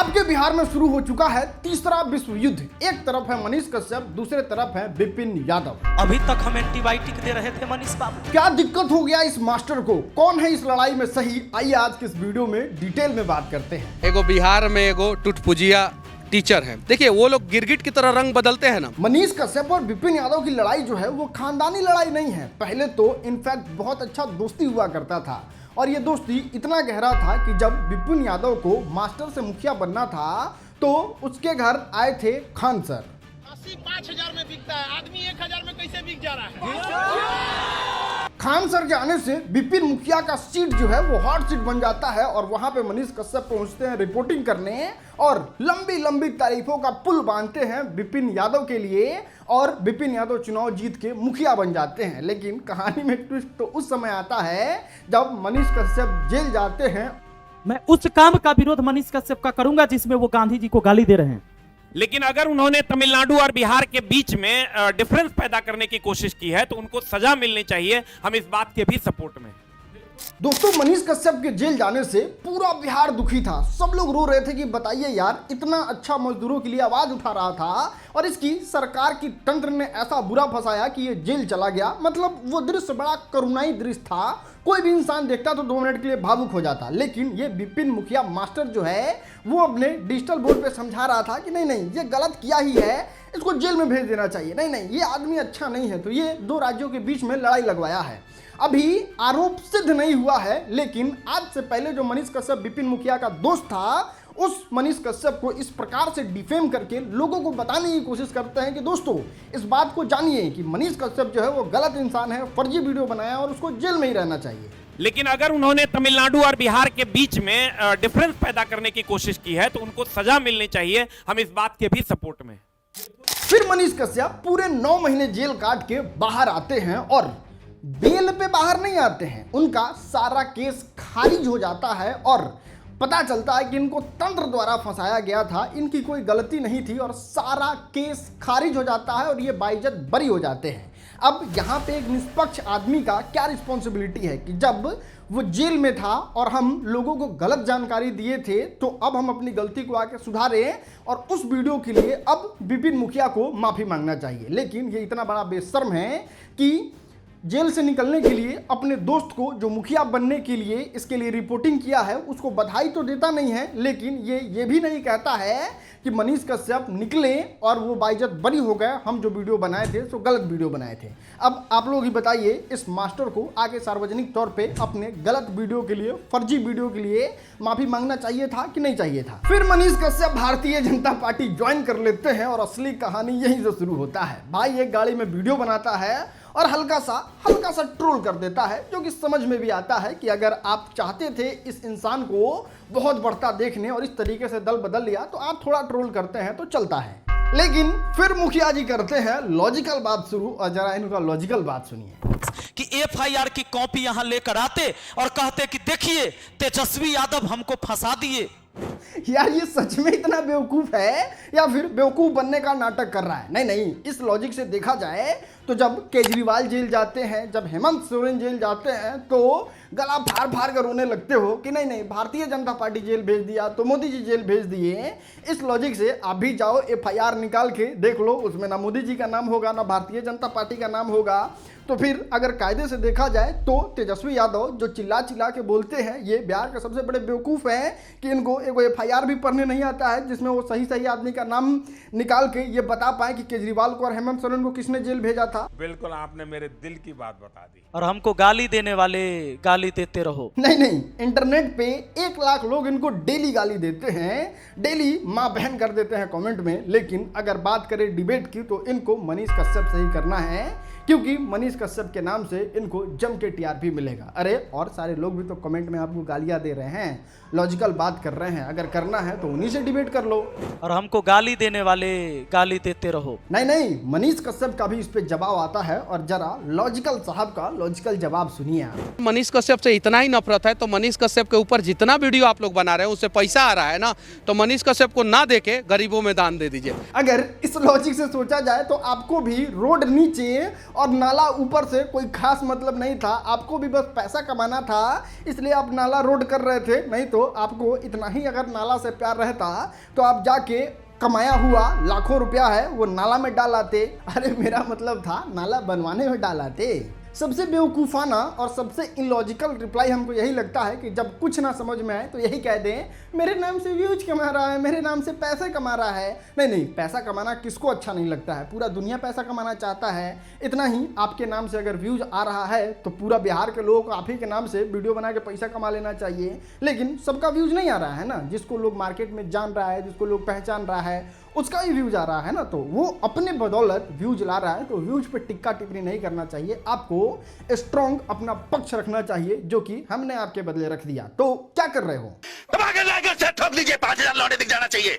आपके बिहार में शुरू हो चुका है तीसरा विश्व युद्ध। एक तरफ है मनीष कश्यप, दूसरे तरफ है विपिन यादव। अभी तक हम एंटीबायोटिक दे रहे थे मनीष बाबू। क्या दिक्कत हो गया इस मास्टर को? कौन है इस लड़ाई में सही? आइए आज के इस वीडियो में डिटेल में बात करते हैं। एगो बिहार में एगो टुटपुजिया टीचर है। देखिए वो लोग गिरगिट की तरह रंग बदलते हैं ना। मनीष कश्यप और विपिन यादव की लड़ाई जो है वो खानदानी लड़ाई नहीं है। पहले तो इनफैक्ट बहुत अच्छा दोस्ती हुआ करता था और ये दोस्ती इतना गहरा था कि जब विपिन यादव को मास्टर से मुखिया बनना था तो उसके घर आए थे खान सर। 80-5,000 में बिकता है, आदमी 1,000 में कैसे बिक जा रहा है? खान सर के आने से विपिन मुखिया का सीट जो है वो हॉट सीट बन जाता है और वहां पे मनीष कश्यप पहुंचते हैं रिपोर्टिंग करने और लंबी लंबी तारीफों का पुल बांधते हैं विपिन यादव के लिए और विपिन यादव चुनाव जीत के मुखिया बन जाते हैं। लेकिन कहानी में ट्विस्ट तो उस समय आता है जब मनीष कश्यप जेल जाते हैं। मैं उस काम का विरोध मनीष कश्यप का करूंगा जिसमें वो गांधी जी को गाली दे रहे हैं। लेकिन अगर उन्होंने तमिलनाडु और बिहार के बीच में डिफरेंस पैदा करने की कोशिश की है तो उनको सजा मिलनी चाहिए। हम इस बात के भी सपोर्ट में। दोस्तों, मनीष कश्यप के जेल जाने से पूरा बिहार दुखी था। सब लोग रो रहे थे कि बताइए यार, इतना अच्छा मजदूरों के लिए आवाज उठा रहा था और इसकी सरकार की तंत्र ने ऐसा बुरा फंसाया कि ये जेल चला गया। मतलब वो दृश्य बड़ा करुणाई दृश्य था। कोई भी इंसान देखता तो 2 मिनट के लिए भावुक हो जाता। लेकिन ये विपिन मुखिया मास्टर जो है वो अपने डिजिटल बोर्ड पे समझा रहा था कि नहीं नहीं, ये गलत किया ही है, इसको जेल में भेज देना चाहिए। नहीं नहीं, ये आदमी अच्छा नहीं है। तो ये 2 राज्यों के बीच में लड़ाई लगवाया है। अभी आरोप सिद्ध नहीं हुआ है, लेकिन आज से पहले जो मनीष कश्यप विपिन मुखिया का दोस्त था उस मनीष कश्यप को इस प्रकार से डिफेम करके लोगों को बताने की कोशिश करते हैं कि दोस्तों इस बात को जानिए कि मनीष कश्यप जो है वो गलत इंसान है, फर्जी वीडियो बनाया और उसको जेल में ही रहना चाहिए। लेकिन अगर उन्होंने तमिलनाडु और बिहार के बीच में डिफरेंस पैदा करने की कोशिश की है तो उनको सजा मिलनी चाहिए। हम इस बात के भी सपोर्ट में। फिर मनीष कश्यप पूरे 9 महीने जेल काट के बाहर आते हैं और बेल पे बाहर नहीं आते हैं। उनका सारा केस खारिज हो जाता है और पता चलता है कि इनको तंत्र द्वारा फंसाया गया था, इनकी कोई गलती नहीं थी और सारा केस खारिज हो जाता है और ये बाइज्जत बरी हो जाते हैं। अब यहाँ पे एक निष्पक्ष आदमी का क्या रिस्पॉन्सिबिलिटी है कि जब वो जेल में था और हम लोगों को गलत जानकारी दिए थे तो अब हम अपनी गलती को आके सुधारें और उस वीडियो के लिए अब विपिन मुखिया को माफ़ी मांगना चाहिए। लेकिन ये इतना बड़ा बेशर्म है कि जेल से निकलने के लिए अपने दोस्त को जो मुखिया बनने के लिए इसके लिए रिपोर्टिंग किया है उसको बधाई तो देता नहीं है, लेकिन ये भी नहीं कहता है कि मनीष कश्यप निकले और वो बाइज्जत बरी हो गए, हम जो वीडियो बनाए थे तो गलत वीडियो बनाए थे। अब आप लोग ही बताइए, इस मास्टर को आगे सार्वजनिक तौर पे अपने गलत वीडियो के लिए, फर्जी वीडियो के लिए माफी मांगना चाहिए था कि नहीं चाहिए था? फिर मनीष कश्यप भारतीय जनता पार्टी ज्वाइन कर लेते हैं और असली कहानी यहीं से शुरू होता है। भाई एक गाड़ी में वीडियो बनाता है और हल्का सा ट्रोल कर देता है, जो कि समझ में भी आता है कि अगर आप चाहते थे इस इंसान को बहुत बढ़ता देखने और इस तरीके से दल बदल लिया तो आप थोड़ा ट्रोल करते हैं तो चलता है। लेकिन फिर मुखिया जी करते हैं लॉजिकल बात शुरू और जरा इनका लॉजिकल बात सुनिए कि एफआईआर की कॉपी यहां लेकर आते और कहते कि देखिए तेजस्वी यादव हमको फंसा दिए। यार ये सच में इतना बेवकूफ है या फिर बेवकूफ बनने का नाटक कर रहा है? नहीं नहीं, इस लॉजिक से देखा जाए तो जब केजरीवाल जेल जाते हैं, जब हेमंत सोरेन जेल जाते हैं तो गला फाड़ फाड़ कर रोने लगते हो कि नहीं नहीं, भारतीय जनता पार्टी जेल भेज दिया तो मोदी जी जेल भेज दिए। इस लॉजिक से आप भी जाओ एफआईआर निकाल के देख लो, उसमें ना मोदी जी का नाम होगा ना भारतीय जनता पार्टी का नाम होगा। तो फिर अगर कायदे से देखा जाए तो तेजस्वी यादव जो चिल्ला चिल्ला के बोलते हैं ये बिहार के सबसे बड़े बेवकूफ़ हैं कि इनको एक एफआईआर भी पढ़ने नहीं आता है जिसमें वो सही सही आदमी का नाम निकाल के ये बता पाए कि केजरीवाल को और हेमंत सोरेन को किसने जेल भेजा था। बिल्कुल आपने मेरे दिल की बात बता दी। और हमको गाली देने वाले गाली देते रहो। नहीं नहीं, इंटरनेट पे 1 लाख लोग इनको डेली गाली देते हैं, डेली माँ बहन कर देते हैं कमेंट में। लेकिन अगर बात करें डिबेट की तो इनको मनीष कश्यप से ही करना है क्योंकि मनीष कश्यप के नाम से इनको जम के टीआरपी मिलेगा। अरे और सारे लोग भी तो कमेंट में आपको गालियां दे रहे हैं, लॉजिकल बात कर रहे हैं। अगर करना है तो उन्हीं से डिबेट कर लो और हमको गाली देने वाले गाली देते रहो। नहीं नहीं, मनीष कश्यप का भी इस पे जवाब आता है और जरा लॉजिकल साहब का लॉजिकल जवाब सुनिए आप। मनीष कश्यप कश्यप से इतना ही नफरत है तो मनीष कश्यप के ऊपर जितना वीडियो आप लोग बना रहे हैं उससे पैसा आ रहा है ना, तो मनीष कश्यप को ना देके गरीबों में दान दे दीजिए। अगर इस लॉजिक से सोचा जाए तो आपको भी रोड नीचे और नाला ऊपर से कोई खास मतलब नहीं था, आपको भी बस पैसा कमाना था इसलिए आप नाला रोड कर रहे थे। नहीं तो आपको इतना ही अगर नाला से प्यार रहता तो आप जाके कमाया हुआ लाखों रुपया है वो नाला में डाल आते। अरे मेरा मतलब था नाला बनवाने में डाल आते। सबसे बेवकूफ़ाना और सबसे इलॉजिकल रिप्लाई हमको यही लगता है कि जब कुछ ना समझ में आए तो यही कह दें मेरे नाम से व्यूज कमा रहा है, मेरे नाम से पैसे कमा रहा है। नहीं नहीं, पैसा कमाना किसको अच्छा नहीं लगता है, पूरा दुनिया पैसा कमाना चाहता है। इतना ही आपके नाम से अगर व्यूज आ रहा है तो पूरा बिहार के लोगों को आप ही के नाम से वीडियो बना के पैसा कमा लेना चाहिए। लेकिन सबका व्यूज नहीं आ रहा है ना, जिसको लोग मार्केट में जान रहा है, जिसको लोग पहचान रहा है उसका ही व्यूज आ रहा है ना, तो वो अपने बदौलत व्यूज ला रहा है। तो व्यूज पे टिक्का टिप्पणी नहीं करना चाहिए, आपको स्ट्रॉन्ग अपना पक्ष रखना चाहिए जो कि हमने आपके बदले रख दिया। तो क्या कर रहे हो? ठोक दीजिए, 5000 लौटे दिख जाना चाहिए।